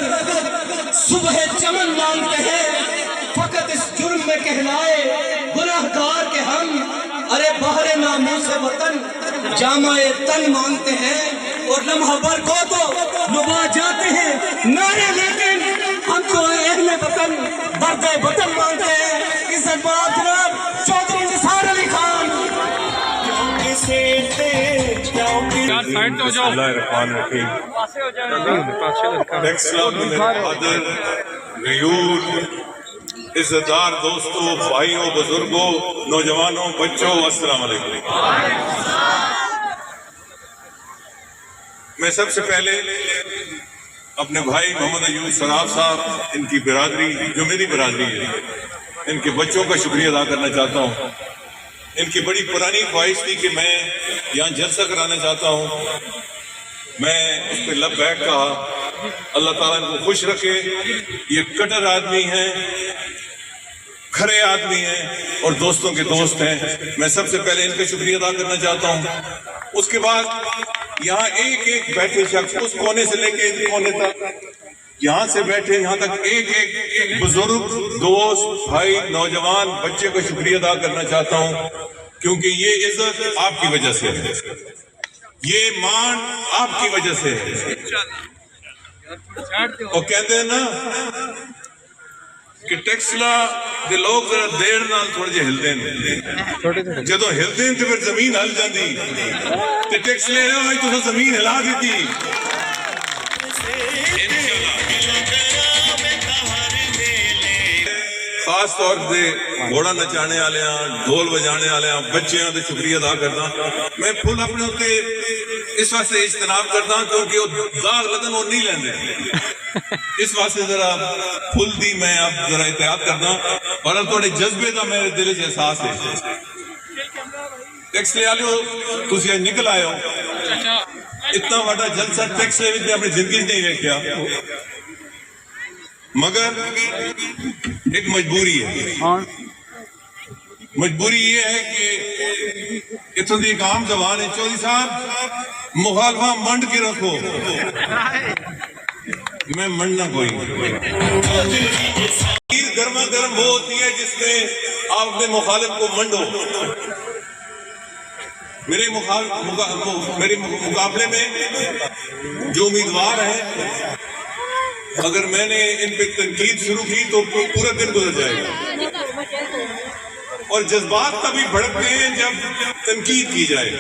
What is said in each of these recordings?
کر صبح چمن مانگتے ہیں، فقط اس جرم میں کہلائے گناہگار کے ہم، ارے بہر ناموس وطن جامع تن مانگتے ہیں، اور لمحہ بھر کو تو لبا جاتے ہیں نعرے، لیکن ہم تو اہل وطن درد وطن مانگتے ہیں۔ عزت مآب جناب چودھری نثار علی خان۔ بسم اللہ الرحمن الرحیم۔ ٹیکسلا میں بہادر غیور عزتدار دوستوں، بھائیوں، بزرگوں، نوجوانوں، بچوں، السلام علیکم۔ میں سب سے پہلے اپنے بھائی محمد ایوب سراف صاحب، ان کی برادری جو میری برادری ہے، ان کے بچوں کا شکریہ ادا کرنا چاہتا ہوں۔ ان کی بڑی پرانی خواہش تھی کہ میں یہاں جلسہ کرانا چاہتا ہوں، میں اس پہ لبیک کہا۔ اللہ تعالیٰ ان کو خوش رکھے۔ یہ کٹر آدمی ہیں، کھرے آدمی ہیں اور دوستوں کے دوست ہیں۔ میں سب سے پہلے ان کا شکریہ ادا کرنا چاہتا ہوں۔ اس کے بعد یہاں ایک ایک بیٹھے شخص، اس کونے سے لے کے اس کونے تک، یہاں سے بیٹھے یہاں تک ایک ایک بزرگ، دوست، بھائی، نوجوان، بچے کا شکریہ ادا کرنا چاہتا ہوں، کیونکہ یہ عزت آپ کی وجہ سے ہے، یہ مان آپ کی وجہ سے ہے۔ اور کہتے ہیں نا کہ ٹیکسلا دے لوگ ذرا دیر نال تھوڑے جے ہلدے ہیں، جدو ہلدے ہیں تو پھر زمین ہل جاندی، تے ٹیکسلے نے آج تو زمین ہلا دیتی۔ خاص طور سے گھوڑا نچانے والے ہیں، ڈھول بجانے والے ہیں، بچیاں دے شکریہ ادا کرتا ہوں۔ میں پھول اپنے ہوتے اس واسطے اجتناب کرتا ہوں کیونکہ وہ داغ لگن وہ نہیں لیندے، اس واسطے ذرا پھول دی میں اب ذرا احتیاط کرتا ہوں، اور اب تھوڑے جذبے کا میرے دل سے احساس ہے۔ ٹیکس لے آ لو، تسی آج نکل آئے ہو، اتنا بڑا جلسہ ٹیکس لے بھی اپنی زندگی نہیں دیکھا، مگر ایک مجبوری ہے۔ مجبوری یہ ہے کہ اتوں کی ایک عام زبان ہے، چودھری صاحب مخالفہ منڈ کے رکھو، میں منڈنا کوئی گرما گرم وہ ہوتی ہے جس میں آپ اپنے مخالف کو منڈو۔ میرے مقابلے میں جو امیدوار ہیں، اگر میں نے ان پہ تنقید شروع کی تو پورا دن گزر جائے گا، اور جذبات تبھی بھڑکتے ہیں جب تنقید کی جائے،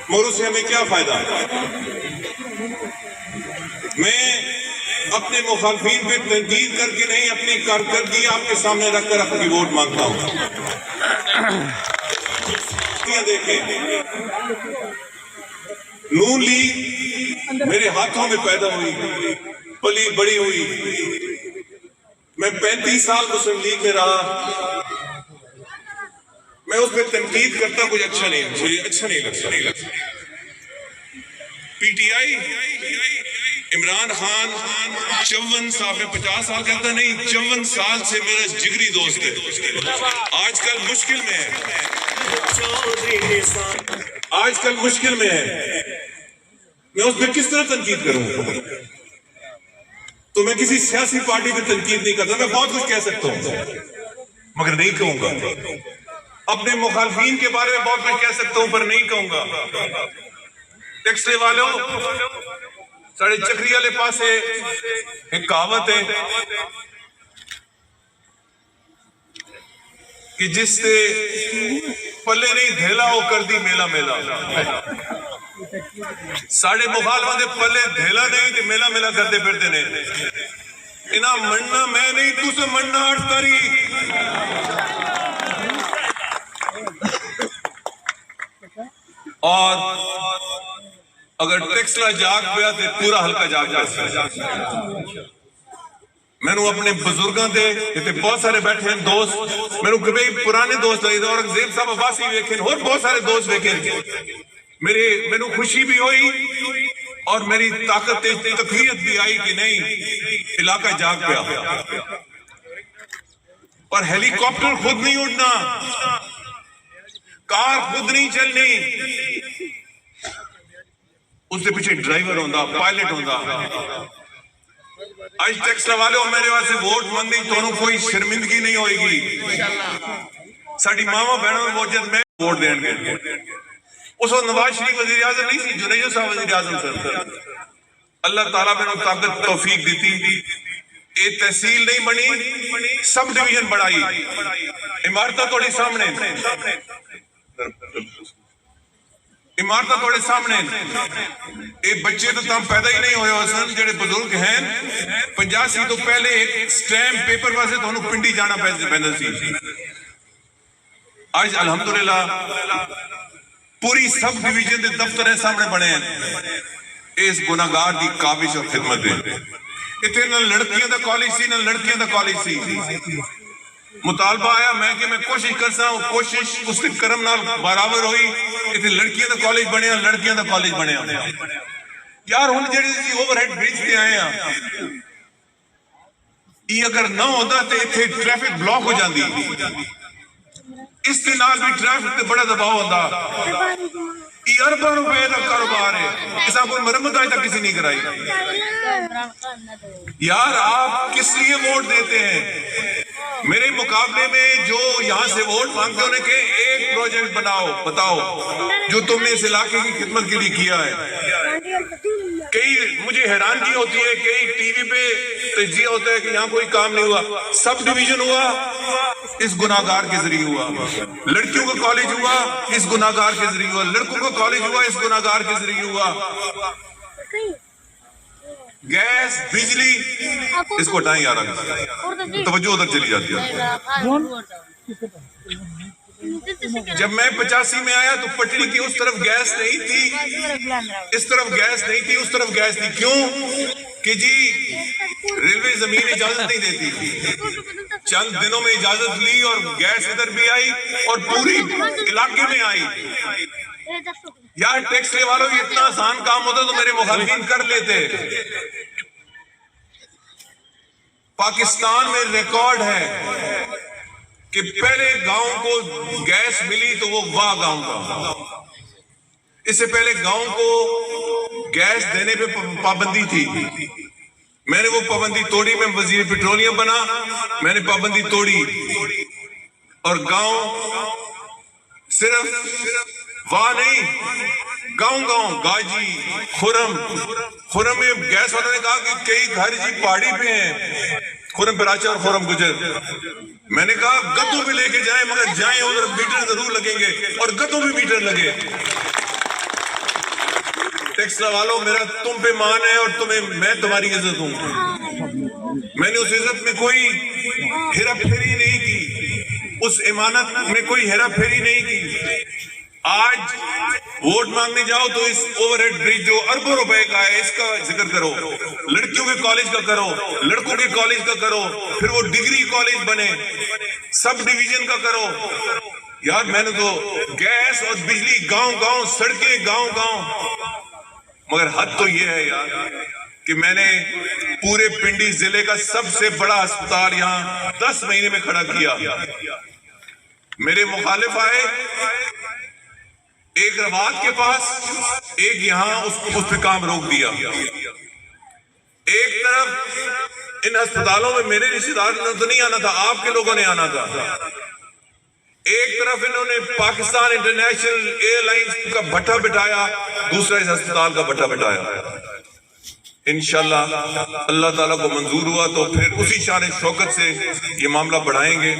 مگر اس سے ہمیں کیا فائدہ؟ میں اپنے مخالفین پہ تنقید کر کے نہیں، اپنی کارکردگی آپ کے سامنے رکھ کر اپنی ووٹ مانگتا ہوں۔ دیکھیں، نون لیگ میرے ہاتھوں میں پیدا ہوئی، پلی بڑی ہوئی، میں 35 سال مسلم لیگ میں رہا، میں اس پہ تنقید کرتا کچھ اچھا نہیں، مجھے اچھا نہیں لگتا۔ P T I Imran Khan 54 سال میں 50 سال کہتا نہیں، 54 سال سے میرا جگری دوست ہے، آج کل مشکل میں ہے، آج کل مشکل میں ہے، میں اس پہ کس طرح تنقید کروں؟ تو میں کسی سیاسی پارٹی پہ تنقید نہیں کرتا، میں بہت کچھ کہہ سکتا ہوں مگر نہیں کہوں گا، اپنے مخالفین کے بارے میں بہت کچھ کہہ سکتا ہوں پر نہیں کہوں گا۔ ٹیکسلے والوں، ساڑھے چکری والے پاسے ایک کہاوت ہے کہ جس سے پلے نہیں دھیلا وہ کر دی میلا میلا، ساڑھے مخالفہ دے پلے دھیلا نہیں تے میلا میلا کرتے پھرتے نے، انہاں مننا میں نہیں، تو سے مننا اٹھتا رہی۔ اور اگر ٹیکسلا جاگ پیا تو پورا حلقہ جاگ پیا۔ میں نے اپنے بزرگاں دے اتنے بہت سارے بیٹھے ہیں دوست، میں نے کبھی پرانے دوست لگے اورنگزیب صاحب عباسی ویکھیں اور بہت سارے دوست ویکھیں، میں نے خوشی بھی ہوئی اور میری طاقت تقویت بھی آئی کہ نہیں علاقہ جاگ پیا۔ اور ہیلی کاپٹر خود نہیں اڑنا، کار خود نہیں چلنی، اس کے پیچھے ڈرائیور ہوندا، پائلٹ ہوندا، آج ٹیکس والے میرے واسطے ووٹ منگنی تو کوئی شرمندگی نہیں ہوئے گی. ساڑی ماما بہنوں میں ووٹ جد میں ووٹ دین گے. اس وقت نواز شریف وزیر اعظم نہیں سی, جنیجو صاحب وزیر اعظم سر. اللہ تعالیٰ میں نے طاقت توفیق دیتی. ایک تحصیل نہیں بنی, سب ڈویژن بڑھائی, عمارتہ توڑی سامنے, عمارتہ توڑے سامنے. ایک بچے تو تم پیدا ہی نہیں ہوئے حسن جڑے بزرگ ہیں 85 تو پہلے ایک سٹیمپ پیپر واسے تو انہوں پنڈی جانا پہندا سی. آج الحمدللہ پوری سب ڈویژن دے دفتر سامنے بنے ہیں. اس گناہگار دی کاوش اور خدمت ہے. اتنے نہ لڑکیاں دا کالج سی نہ لڑکیاں دا کالج سی. مطالبہ آیا میں کہ میں کوشش کرسا ہوں, کوشش اس کے کرم نال برابر ہوئی. اتنے لڑکیاں دا کالج بنے ہیں, لڑکیاں دا کالج بنے ہیں. یار ہن جڑے سی اوور ہیڈ برج تے آئے ہیں, یہ اگر نہ ہوتا تے ایتھے ٹریفک بلاک ہو جاندی. اس کے نال بھی ٹریفک تے بڑا دباؤ ہوندا. یہ ارباں روپے دا کاروبار ہے, ایسا کوئی مرمت آج تک کسی نہیں کرائی. یار آپ کس لیے ووٹ دیتے ہیں؟ میرے مقابلے میں جو یہاں سے ووٹ مانگتے ہونے کے ایک پروجیکٹ بناؤ, بتاؤ جو تم نے اس علاقے کی خدمت کے لیے کیا ہے. کئی مجھے حیرانگی ہوتی ہے, کئی ٹی وی پہ تجزیہ ہوتا ہے کہ یہاں کوئی کام نہیں ہوا. سب ڈویژن ہوا, اس گناہگار کے ذریعے ہوا. لڑکیوں کا کالج ہوا, اس گناہگار کے ذریعے ہوا. لڑکوں کا کالج ہوا, اس گناہگار کے ذریعے ہوا. گیس, بجلی, اس کو ہٹائیں یار, توجہ ادھر چلی جاتی ہے. جب میں 85 میں آیا تو پٹڑی کی اس طرف گیس نہیں تھی, اس طرف گیس نہیں تھی, اس طرف گیس تھی. کیوں کہ جی ریلوے زمین اجازت نہیں دیتی تھی. چند دنوں میں اجازت لی اور گیس ادھر بھی آئی اور پوری علاقے میں آئی. یار ٹیکس لے والوں یہ اتنا آسان کام ہوتا تو میرے مخالفین کر لیتے. پاکستان میں ریکارڈ ہے کہ پہلے گاؤں کو گیس ملی تو وہ واہ گاؤں کا. اس سے پہلے گاؤں کو گیس دینے پہ پابندی تھی. میں نے وہ پابندی توڑی, میں وزیر پیٹرولیم بنا, میں نے پابندی توڑی اور گاؤں صرف واہ نہیں, گاؤں گاؤں گاجی, خرم میں گیس والوں نے کہا کہ کئی گھر جی پہاڑی پہ ہیں, خرم پراچا اور خرم گجر. میں نے کہا گدوں بھی لے کے جائیں, مگر جائیں ادھر میٹر ضرور لگیں گے, اور گدوں بھی میٹر لگے. ٹیکس والوں میرا تم پہ مان ہے اور میں تمہاری عزت ہوں. میں نے اس عزت میں کوئی ہیرا پھیری نہیں کی, اس امانت میں کوئی ہیرا پھیری نہیں کی. آج ووٹ مانگنے جاؤ تو اس اوور ہیڈ برج جو اربوں روپے کا ہے اس کا ذکر کرو, لڑکیوں کے کالج کا کرو, لڑکوں کے کالج کا کرو, پھر وہ ڈگری کالج بنے, سب ڈویژن کا کرو. یار میں نے تو گیس اور بجلی گاؤں گاؤں, سڑکیں گاؤں گاؤں. مگر حد تو یہ ہے یار کہ میں نے پورے پنڈی ضلع کا سب سے بڑا ہسپتال یہاں 10 مہینے میں کھڑا کیا. میرے مخالف آئے, ایک روات کے پاس, ایک یہاں, اس پہ کام روک دیا. ایک طرف ان ہسپتالوں میں میرے رشتہ دار تو نہیں آنا تھا, آپ کے لوگوں نے آنا تھا. ایک طرف انہوں نے پاکستان انٹرنیشنل ایئر لائنز کا بھٹا بٹھایا, دوسرا اس ہسپتال کا بھٹا بٹھایا. انشاءاللہ اللہ تعالیٰ کو منظور ہوا تو پھر اسی شان شوکت سے یہ معاملہ بڑھائیں گے.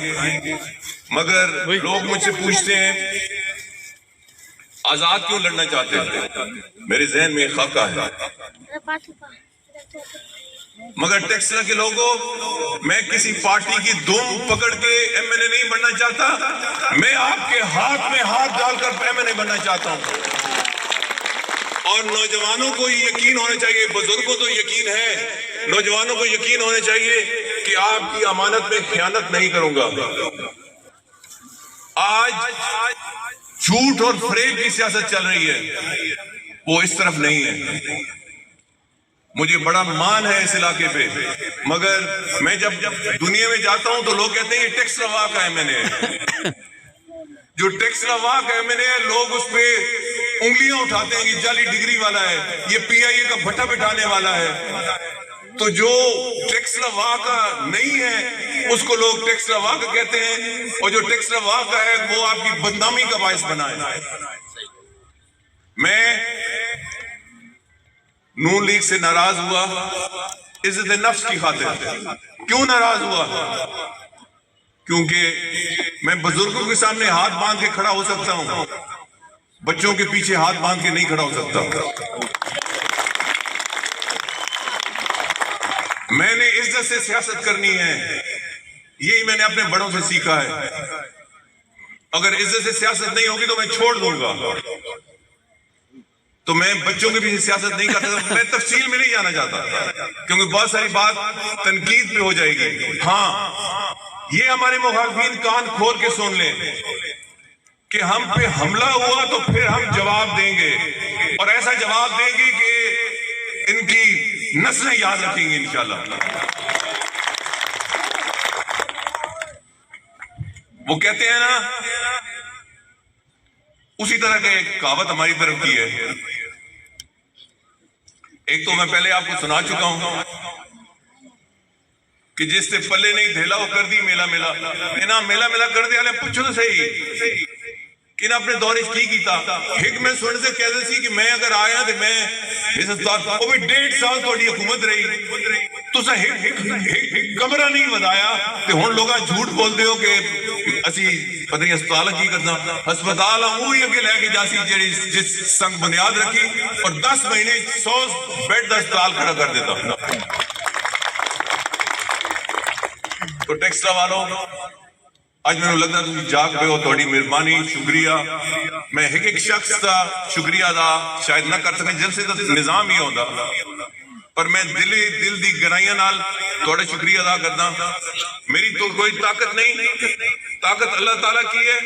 مگر لوگ مجھ سے پوچھتے ہیں آزاد کیوں لڑنا چاہتے ہیں, میرے ذہن میں خاکہ ہے. مگر ٹیکسلا کے لوگوں, میں کسی پارٹی کی دوم پکڑ کے ایم این اے نہیں بننا چاہتا, میں آپ کے ہاتھ میں ہاتھ ڈال کر ایم این اے بننا چاہتا ہوں. اور نوجوانوں کو یقین ہونا چاہیے, بزرگوں تو یقین ہے, نوجوانوں کو یقین ہونا چاہیے کہ آپ کی امانت میں خیانت نہیں کروں گا. آج جھوٹ اور فریب کی سیاست چل رہی ہے, وہ اس طرف نہیں ہے. مجھے بڑا مان ہے اس علاقے پہ, مگر میں جب دنیا میں جاتا ہوں تو لوگ کہتے ہیں یہ ٹیکس لوا کا ایم این اے ہے. جو ٹیکس لوا کا ایم این اے ہے, لوگ اس پہ انگلیاں اٹھاتے ہیں کہ جعلی ڈگری والا ہے, یہ پی آئی اے کا بھٹا بٹھانے والا ہے. تو جو ٹیکس لوا کا نہیں ہے اس کو لوگ ٹیکس لوا کا کہتے ہیں، اور جو ٹیکس لوا کا ہے وہ آپ کی بدنامی کا باعث بنائے۔ میں نون لیگ سے ناراض ہوا عزت نفس کی خاطر۔ کیوں ناراض ہوا؟ کیونکہ میں بزرگوں کے سامنے ہاتھ باندھ کے کھڑا ہو سکتا ہوں، بچوں کے پیچھے ہاتھ باندھ کے نہیں کھڑا ہو سکتا۔ میں نے عزت سے سیاست کرنی ہے، یہی میں نے اپنے بڑوں سے سیکھا ہے۔ اگر عزت سے سیاست نہیں ہوگی تو میں چھوڑ دوں گا، تو میں بچوں کے پیچھے سیاست نہیں کرتا۔ میں تفصیل میں نہیں جانا چاہتا کیونکہ بہت ساری بات تنقید پہ ہو جائے گی۔ ہاں، یہ ہمارے مخالفین کان کھول کے سن لیں کہ ہم پہ حملہ ہوا تو پھر ہم جواب دیں گے، اور ایسا جواب دیں گے کہ ان کی نسلیں یاد رکھیں گے انشاءاللہ۔ وہ کہتے ہیں نا، اسی طرح کا ایک کہاوت ہماری طرف کی ہے، ایک تو میں پہلے آپ کو سنا چکا ہوں کہ جس سے پلے نہیں دھیلا وہ کر دی میلا میلا۔ انہاں میلا میلا کر دیا لے پوچھو تو صحیح کہ انہاں اپنے دورش کی کیتا۔ ایک میں سننے سے کہتے سی کہ میں اگر آیا تو میں حصصدار، وہ بھی 1.5 سال توڑی حکومت رہی تو سا ایک کمرہ نہیں ودایا کہ ہون لوگاں جھوٹ بول دے ہو کہ اسی پتہ نہیں ہسپتال کی کرنا، ہسپتال وہی اگے لے کے جاسی جس سنگ بنیاد رکھی اور 10 مہینے 100 بیڈ دا ہسپتال کھڑا کر دیتا۔ تو ٹیکسٹا والوں آج میں لگتا تھی جاگ پہ ہو، تھوڑی مہربانی، شکریہ۔ میں ایک شخص کا شکریہ ادا شاید نہ کر سکیں، جن سے نظام ہی ہوتا، پر میں دل دی گہرائیاں نال تھوڑا شکریہ ادا کرنا۔ میری تو کوئی طاقت نہیں، طاقت اللہ تعالیٰ کی ہے،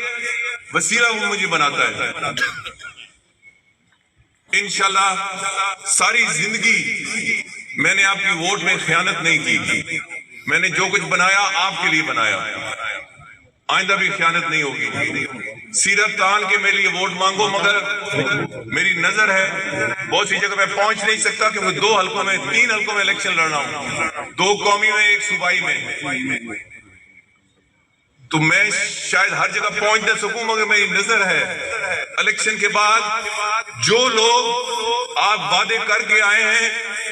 وسیلہ وہ مجھے بناتا ہے۔ انشاءاللہ ساری زندگی میں نے آپ کی ووٹ میں خیانت نہیں کی، میں نے جو کچھ بنایا آپ کے لیے بنایا، آئندہ بھی خیانت نہیں ہوگی۔ سیرت تان کے میرے لیے ووٹ مانگو، مگر میری نظر ہے بہت سی جگہ میں پہنچ نہیں سکتا کیونکہ 2 حلقوں میں 3 حلقوں میں الیکشن لڑنا ہوں، 2 قومی میں 1 صوبائی میں، تو میں شاید ہر جگہ پہنچ نہ سکوں، مگر میری نظر ہے الیکشن کے بعد جو لوگ آپ وعدے کر کے آئے ہیں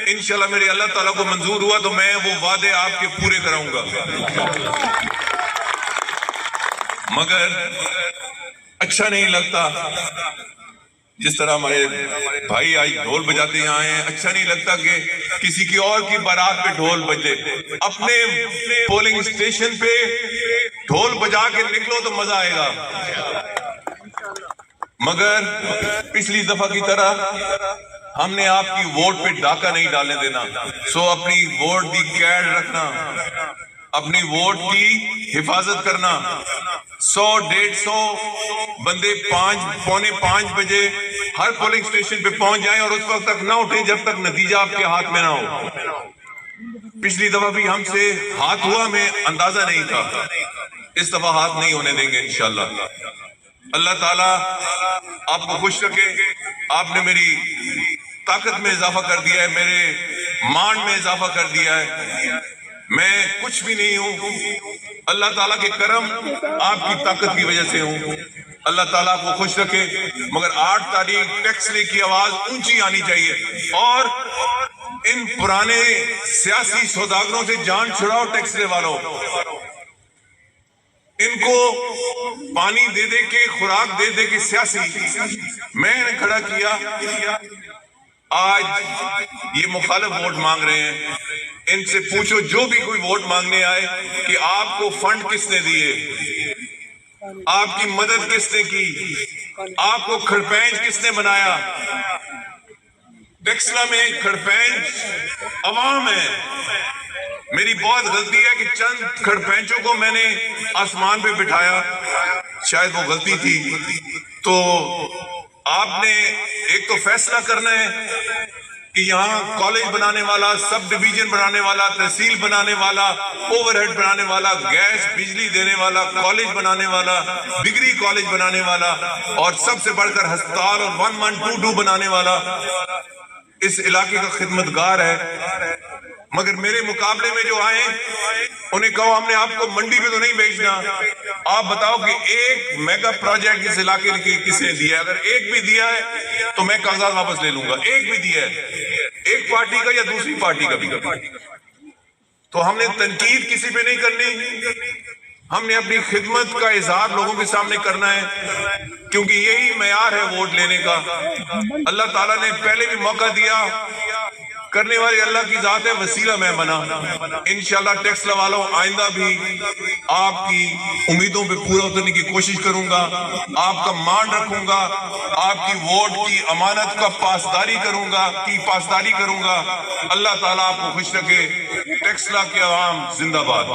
انشاءاللہ میرے اللہ تعالیٰ کو منظور ہوا تو میں وہ وعدے آپ کے پورے کراؤں گا۔ مگر اچھا نہیں لگتا جس طرح ہمارے بھائی آج ڈھول بجاتے ہیں آئے ہیں، اچھا نہیں لگتا کہ کسی کی اور کی بارات پہ ڈھول بجے۔ اپنے پولنگ اسٹیشن پہ ڈھول بجا کے نکلو تو مزہ آئے گا، مگر پچھلی دفعہ کی طرح ہم نے آپ کی ووٹ پہ ڈاکہ نہیں ڈالنے دینا۔ سو اپنی ووٹ دی کیڈ رکھنا، اپنی ووٹ کی حفاظت کرنا۔ 100-150 بندے 4:45 بجے ہر پولنگ سٹیشن پہ پہنچ جائیں اور اس وقت تک نہ اٹھیں جب تک نتیجہ آپ کے ہاتھ میں نہ ہو۔ پچھلی دفعہ بھی ہم سے ہاتھ ہوا، میں اندازہ نہیں تھا، اس دفعہ ہاتھ نہیں ہونے دیں گے انشاءاللہ۔ اللہ تعالیٰ آپ کو خوش رکھے۔ آپ نے میری طاقت میں اضافہ کر دیا ہے، میرے مان میں اضافہ کر دیا ہے، میں کچھ بھی نہیں ہوں، اللہ تعالیٰ کے کرم آپ کی طاقت کی وجہ سے ہوں۔ اللہ تعالیٰ کو خوش رکھے، مگر 8 تاریخ ٹیکس لے کی آواز اونچی آنی چاہیے، اور ان پرانے سیاسی سوداگروں سے جان چھڑاؤ۔ ٹیکس لے والوں، ان کو پانی دے دے کے، خوراک دے دے کے سیاسی میں نے کھڑا کیا۔ آج یہ مخالف ووٹ مانگ رہے ہیں، ان سے پوچھو جو بھی کوئی ووٹ مانگنے آئے کہ آپ کو فنڈ کس نے دیے، آپ کی مدد کس نے کی، آپ کو کھڑپینچ کس نے بنایا۔ ٹیکسلا میں کھڑپینچ عوام ہے۔ میری بہت غلطی ہے کہ چند کھڑپینچوں کو میں نے آسمان پہ بٹھایا، شاید وہ غلطی تھی۔ تو آپ نے ایک تو فیصلہ کرنا ہے کہ یہاں کالج بنانے والا، سب ڈویژن بنانے والا، تحصیل بنانے والا، اوور ہیڈ بنانے والا، گیس بجلی دینے والا، کالج بنانے والا، ڈگری کالج بنانے والا، اور سب سے بڑھ کر ہسپتال اور 1122 بنانے والا اس علاقے کا خدمتگار ہے۔ مگر میرے مقابلے میں جو آئے انہیں کہو ہم نے آپ کو منڈی پہ تو نہیں بیچنا، آپ بتاؤ کہ ایک میگا پروجیکٹ اس علاقے کے کس نے دیا ہے؟ اگر ایک بھی دیا ہے تو میں کاغذات واپس لے لوں گا، ایک بھی دیا ہے، ایک پارٹی کا یا دوسری پارٹی کا بھی۔ تو ہم نے تنقید کسی پہ نہیں کرنی، ہم نے اپنی خدمت کا اظہار لوگوں کے سامنے کرنا ہے، کیونکہ یہی معیار ہے ووٹ لینے کا۔ اللہ تعالیٰ نے پہلے بھی موقع دیا، کرنے والی اللہ کی ذات ہے، وسیلہ میں بنا۔ انشاءاللہ ٹیکس والوں آئندہ بھی آپ کی امیدوں پہ پورا اترنے کی کوشش کروں گا، آپ کا مان رکھوں گا، آپ کی ووٹ کی امانت کا پاسداری کروں گا۔ اللہ تعالیٰ آپ کو خوش رکھے۔ ٹیکس لا کے عوام زندہ باد۔